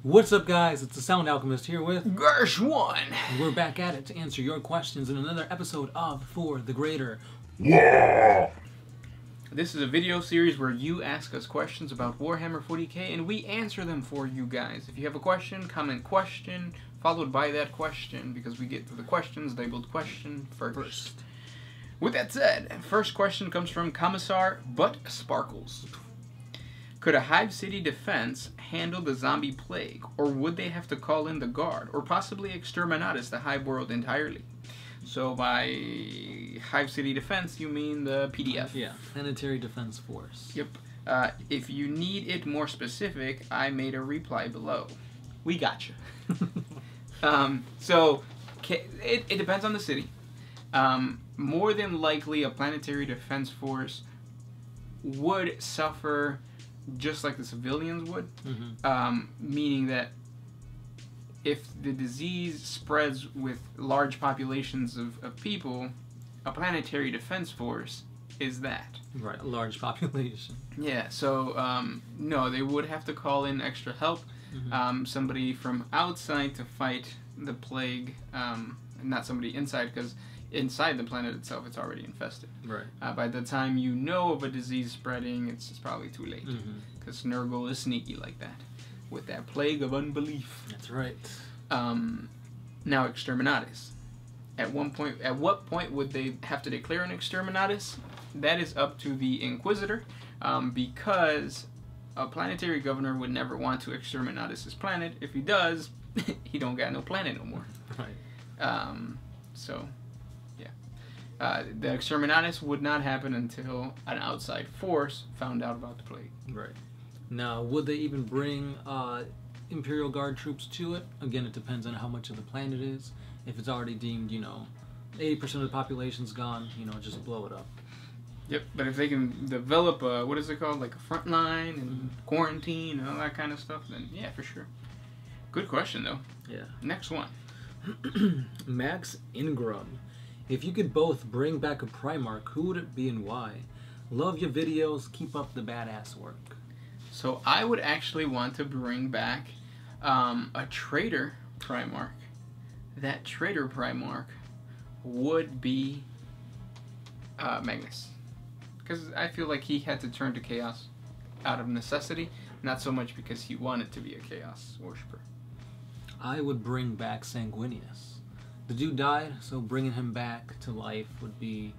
What's up, guys? It's the Sound Alchemist here with Gersh1. We're back at it to answer your questions in another episode of For the Greater. Yeah. This is a video series where you ask us questions about Warhammer 40K and we answer them for you guys. If you have a question, comment question, followed by that question, because we get to the questions labeled question first. With that said, first question comes from Commissar Butt Sparkles. Could a Hive City defense handle the zombie plague, or would they have to call in the guard, or possibly Exterminatus the Hive world entirely? So by Hive City defense, you mean the PDF? Yeah, Planetary Defense Force. Yep. If you need it more specific, I made a reply below. We gotcha. So it depends on the city. More than likely, a Planetary Defense Force would suffer just like the civilians would, meaning that if the disease spreads with large populations of people, a planetary defense force is that. Right, a large population. Yeah, so no, they would have to call in extra help, somebody from outside to fight the plague, and not somebody inside, because inside the planet itself, it's already infested. Right. By the time you know of a disease spreading, it's probably too late. Because Nurgle is sneaky like that, with that plague of unbelief. That's right. Now, Exterminatus. At what point would they have to declare an Exterminatus? That is up to the Inquisitor, because a planetary governor would never want to Exterminatus his planet. If he does, he don't got no planet no more. Right. So, yeah. The Exterminatus would not happen until an outside force found out about the plague. Right. Now, would they even bring Imperial Guard troops to it? Again, it depends on how much of the planet is. If it's already deemed, 80% of the population's gone, just blow it up. Yep, but if they can develop a, what is it called, like a front line and quarantine and all that kind of stuff, then yeah, for sure. Good question, though. Yeah. Next one. Max Ingram. If you could both bring back a Primarch, who would it be and why? Love your videos. Keep up the badass work. So I would actually want to bring back a Traitor Primarch. That Traitor Primarch would be Magnus. Because I feel like he had to turn to Chaos out of necessity, not so much because he wanted to be a Chaos Worshipper. I would bring back Sanguinius. The dude died, so bringing him back to life would be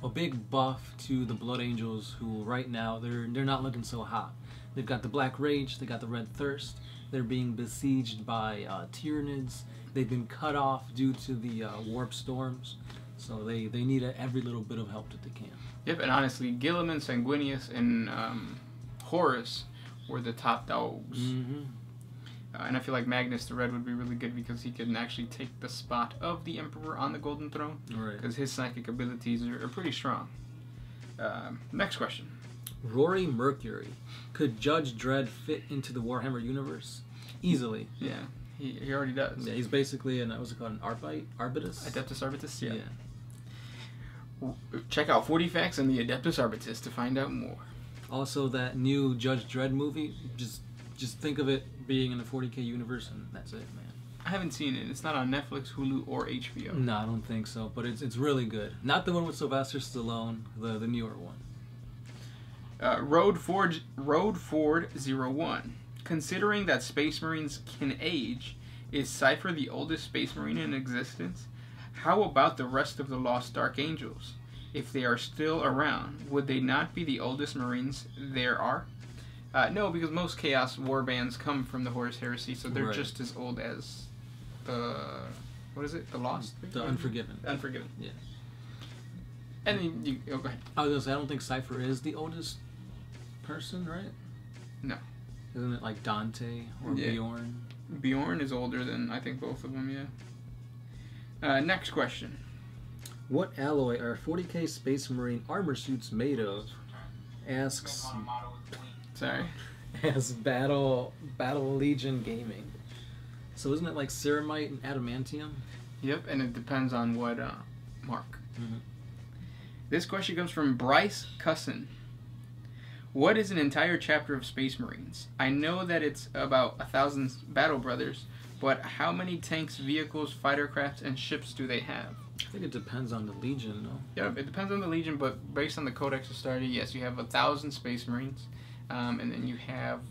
a big buff to the Blood Angels, who right now, they're not looking so hot. They've got the Black Rage, they got the Red Thirst, they're being besieged by Tyranids, they've been cut off due to the Warp Storms, so they need every little bit of help that they can. Yep, and honestly, Guilliman, Sanguinius, and Horus were the top dogs. And I feel like Magnus the Red would be really good because he can actually take the spot of the Emperor on the Golden Throne. Right. Because his psychic abilities are pretty strong. Next question. Rory Mercury. Could Judge Dredd fit into the Warhammer universe? Easily. Yeah, he already does. Yeah, he's basically an, what's it called, an Arbitus? Adeptus Arbitus, yeah. Yeah. Check out 40 Facts on the Adeptus Arbitus to find out more. Also, that new Judge Dredd movie, just think of it being in the 40K universe, and that's it, man. I haven't seen it. It's not on Netflix, Hulu, or HBO. No, I don't think so, but it's really good. Not the one with Sylvester Stallone, the newer one. Road Ford 01. Considering that Space Marines can age, is Cypher the oldest Space Marine in existence? How about the rest of the Lost Dark Angels? If they are still around, would they not be the oldest Marines there are? No, because most Chaos Warbands come from the Horus Heresy, so they're just as old as the... What is it? The Lost? The Unforgiven. Unforgiven. Yeah. And then you... Oh, go ahead. I was going to say, I don't think Cypher is the oldest person, right? No. Isn't it like Dante or Bjorn? Bjorn is older than, I think, both of them, yeah. Next question. What alloy are 40K Space Marine armor suits made of? Asks... Sorry. As Battle Legion Gaming. So isn't it like ceramite and adamantium? Yep, and it depends on what mark. This question comes from Bryce Cusson. What is an entire chapter of Space Marines? I know that it's about 1,000 battle brothers, but how many tanks, vehicles, fighter crafts, and ships do they have? I think it depends on the Legion, though. Yeah, it depends on the Legion, but based on the Codex Astartes, yes, you have 1,000 Space Marines, and then you have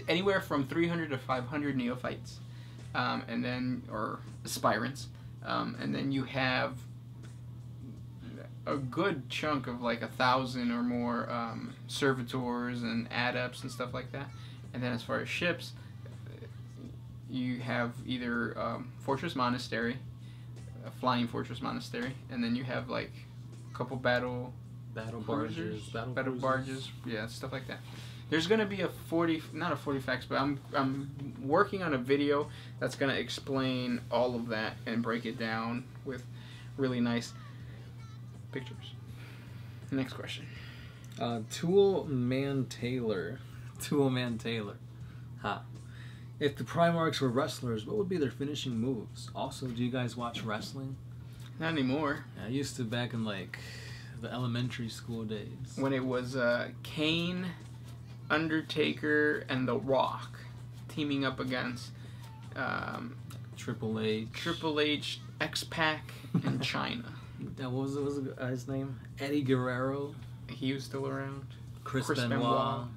anywhere from 300 to 500 neophytes, and then or aspirants, and then you have a good chunk of like 1,000 or more servitors and adepts and stuff like that. And then as far as ships, you have either Fortress Monastery, a flying Fortress Monastery, and then you have like a couple battle barges, yeah, stuff like that. There's gonna be not a 40 facts, but I'm working on a video that's gonna explain all of that and break it down with really nice pictures. Next question. Toolman Taylor. Ha. If the Primarchs were wrestlers, what would be their finishing moves? Also, do you guys watch wrestling? Not anymore. I used to back in like the elementary school days. When it was Kane, Undertaker, and The Rock teaming up against Triple H, X-Pac, and China. What was his name? Eddie Guerrero. He was still around. Chris Benoit.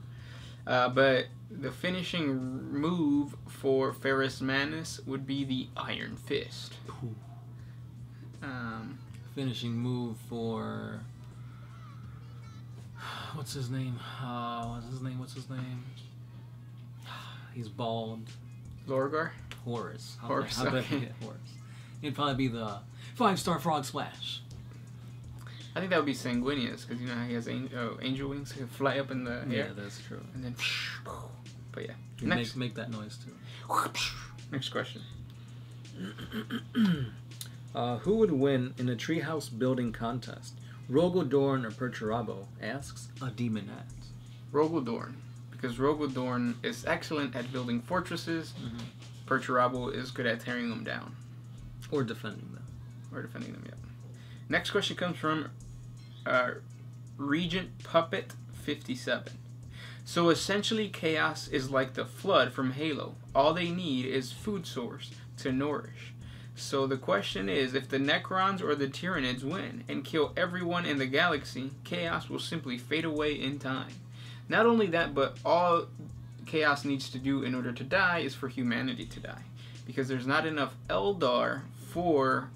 But the finishing move for Ferrus Manus would be the Iron Fist. Finishing move for... What's his name? He's bald. Lorgar? Horus. Horus, How okay. Horus. He'd probably be the 5-star frog splash. I think that would be Sanguinius, because you know how he has angel wings, he can fly up in the air. Yeah, that's true. And then, but yeah. You make that noise too. Next question. Who would win in a treehouse building contest? Rogel Dorn or Perturabo? Asks a demonette. Rogel Dorn, because Rogel Dorn is excellent at building fortresses. Perturabo is good at tearing them down. Or defending them. Yeah. Next question comes from Regent Puppet 57. So essentially Chaos is like the Flood from Halo. All they need is food source to nourish. So the question is, if the Necrons or the Tyranids win and kill everyone in the galaxy, Chaos will simply fade away in time. Not only that, but all Chaos needs to do in order to die is for humanity to die. Because there's not enough Eldar for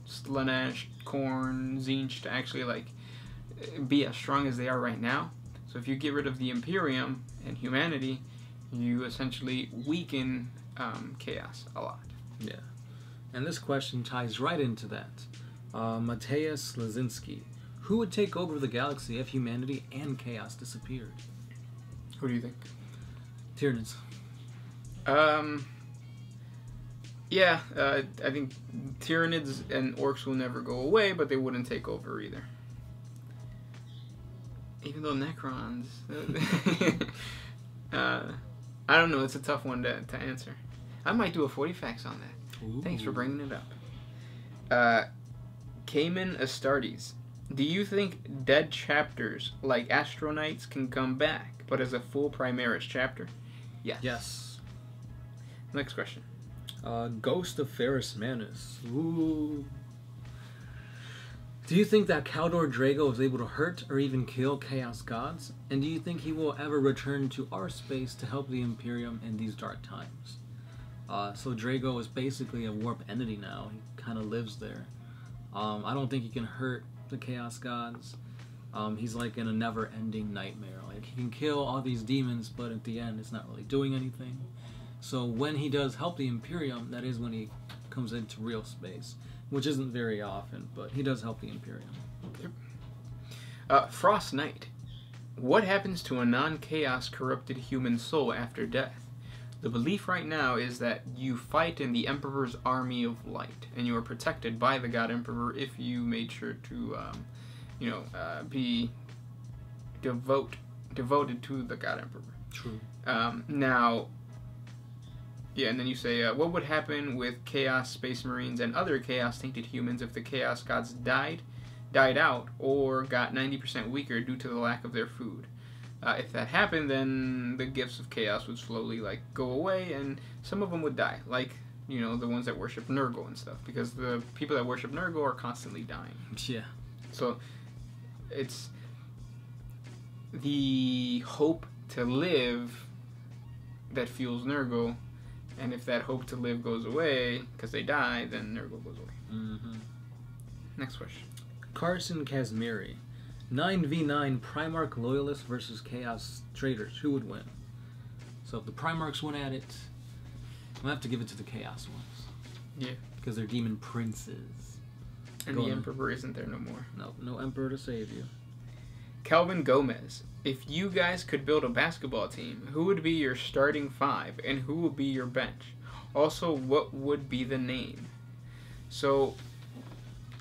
Slaanesh, Khorne, Tzeentch to actually like be as strong as they are right now. So if you get rid of the Imperium and humanity, you essentially weaken Chaos a lot. Yeah. And this question ties right into that. Mateus Lazinski. Who would take over the galaxy if humanity and Chaos disappeared? Who do you think? Tyranids. Yeah, I think Tyranids and Orcs will never go away, but they wouldn't take over either. Even though Necrons... I don't know, it's a tough one to answer. I might do a 40 facts on that. Ooh. Thanks for bringing it up. Cayman Astartes. Do you think dead chapters like Astronites can come back, but as a full Primaris chapter? Yes. Yes. Next question. Ghost of Ferrus Manus. Ooh. Do you think that Khaldor Drago is able to hurt or even kill Chaos Gods? And do you think he will ever return to our space to help the Imperium in these dark times? So Drago is basically a warp entity now. He kind of lives there. I don't think he can hurt the Chaos Gods. He's like in a never-ending nightmare. Like, he can kill all these demons, but at the end, it's not really doing anything. So when he does help the Imperium, that is when he comes into real space, which isn't very often, but he does help the Imperium. Yep. Frost Knight. What happens to a non-chaos corrupted human soul after death? The belief right now is that you fight in the Emperor's army of light, and you are protected by the God Emperor if you made sure to, be devoted to the God Emperor. True. Now, yeah, and then you say, what would happen with Chaos Space Marines and other Chaos tainted humans if the Chaos Gods died died out or got 90% weaker due to the lack of their food. If that happened, then the gifts of chaos would slowly go away, and some of them would die, the ones that worship Nurgle and stuff, because the people that worship Nurgle are constantly dying. Yeah. So it's the hope to live that fuels Nurgle, and if that hope to live goes away because they die, then Nurgle goes away. Mm-hmm. Next question. Carson Kazmiri. 9v9 Primarch Loyalists versus Chaos Traders. Who would win? So if the Primarchs win at it, I'm going to have to give it to the Chaos ones. Yeah. Because they're demon princes. And the Emperor isn't there no more. No Emperor to save you. Kelvin Gomez. If you guys could build a basketball team, who would be your starting 5 and who would be your bench? Also, what would be the name? So,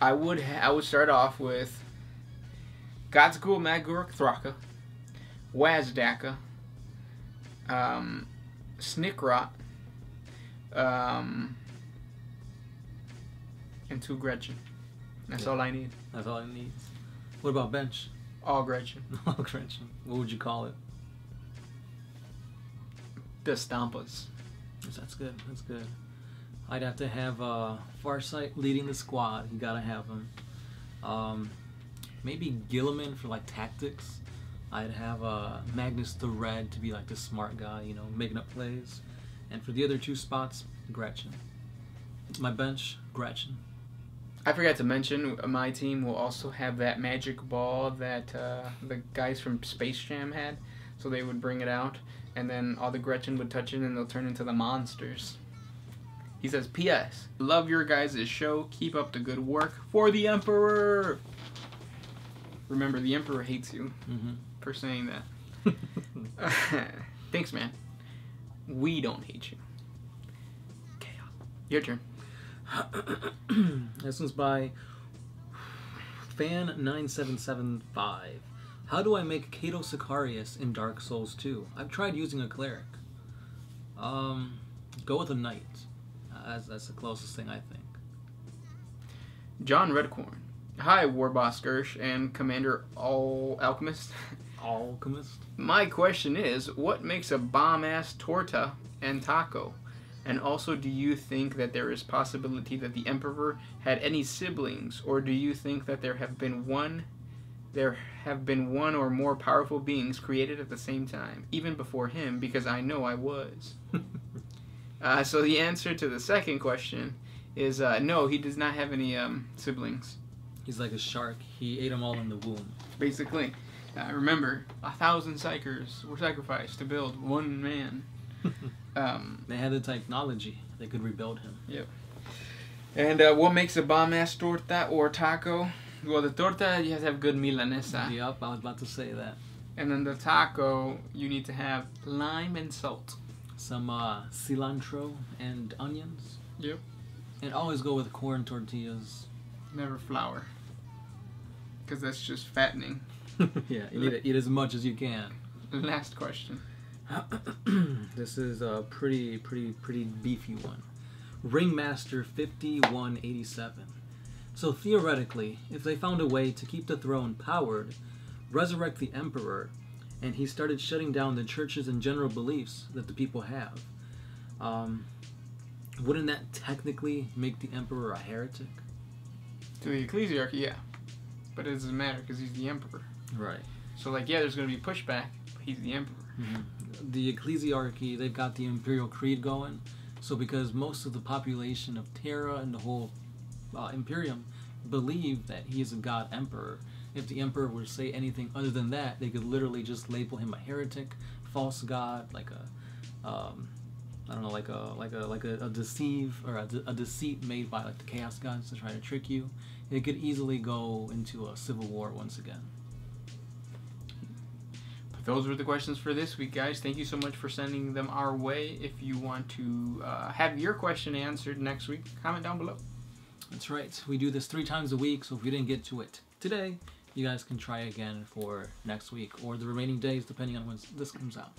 I would start off with Godsghoul Magurk Thraka, Wazdaka, Snickrot, and 2 Gretchen. That's all I need. That's all I need. What about bench? All Gretchen. All Gretchen. What would you call it? The Stompas. That's good. That's good. I'd have to have Farsight leading the squad. You gotta have him. Maybe Gilliman for tactics. I'd have Magnus the Red to be the smart guy, making up plays. And for the other 2 spots, Gretchen. My bench, Gretchen. I forgot to mention, my team will also have that magic ball that the guys from Space Jam had. So they would bring it out, and then all the Gretchen would touch it, and they'll turn into the monsters. He says, P.S. Love your guys' show. Keep up the good work. For the Emperor! Remember, the Emperor hates you for saying that. Thanks, man. We don't hate you. Chaos. Your turn. This one's by Fan9775. How do I make Cato Sicarius in Dark Souls 2? I've tried using a cleric. Go with a knight. That's the closest thing I think. John Redcorn. Hi, Warboss Gersh and Commander Alchemist. Alchemist? My question is, what makes a bomb-ass torta and taco? And also, do you think that there is possibility that the Emperor had any siblings, or do you think that there have been one or more powerful beings created at the same time, even before him? Because I know I was. So the answer to the second question is no. He does not have any siblings. He's like a shark. He ate them all in the womb. Basically, remember, 1,000 psychers were sacrificed to build one man. They had the technology. They could rebuild him. Yep. And what makes a bomb-ass torta or taco? Well, the torta, you have to have good milanesa. Yep, I was about to say that. And then the taco, you need to have lime and salt. Some cilantro and onions. Yep. And always go with corn tortillas. Never flour. Because that's just fattening. Yeah, you need to eat as much as you can. Last question. This is a pretty beefy one. Ringmaster 5187. So theoretically, if they found a way to keep the throne powered, resurrect the Emperor, and he started shutting down the churches and general beliefs that the people have, wouldn't that technically make the Emperor a heretic? To the ecclesiarchy, yeah. But it doesn't matter because he's the Emperor. Right. So, yeah, there's going to be pushback, but he's the Emperor. Mm-hmm. The ecclesiarchy, they've got the Imperial Creed going. So because most of the population of Terra and the whole Imperium believe that he is a god emperor, if the emperor were to say anything other than that, they could literally just label him a heretic, false god, like a I don't know, like a deceive or a deceit made by the chaos gods to try to trick you. It could easily go into a civil war once again. But those were the questions for this week, guys. Thank you so much for sending them our way. If you want to have your question answered next week, comment down below. That's right. We do this 3 times a week, so if you didn't get to it today, you guys can try again for next week or the remaining days, depending on when this comes out.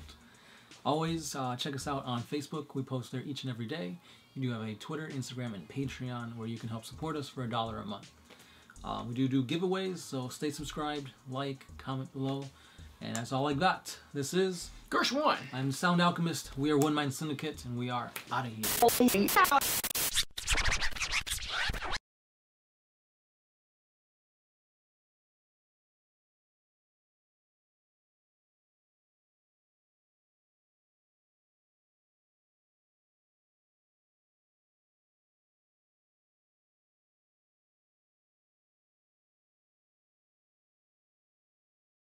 Always check us out on Facebook. We post there each and every day. We do have a Twitter, Instagram, and Patreon where you can help support us for $1 a month. We do giveaways, so stay subscribed, like, comment below. And that's all I got. This is Gersh1. I'm Sound Alchemist. We are One Mind Syndicate, and we are out of here.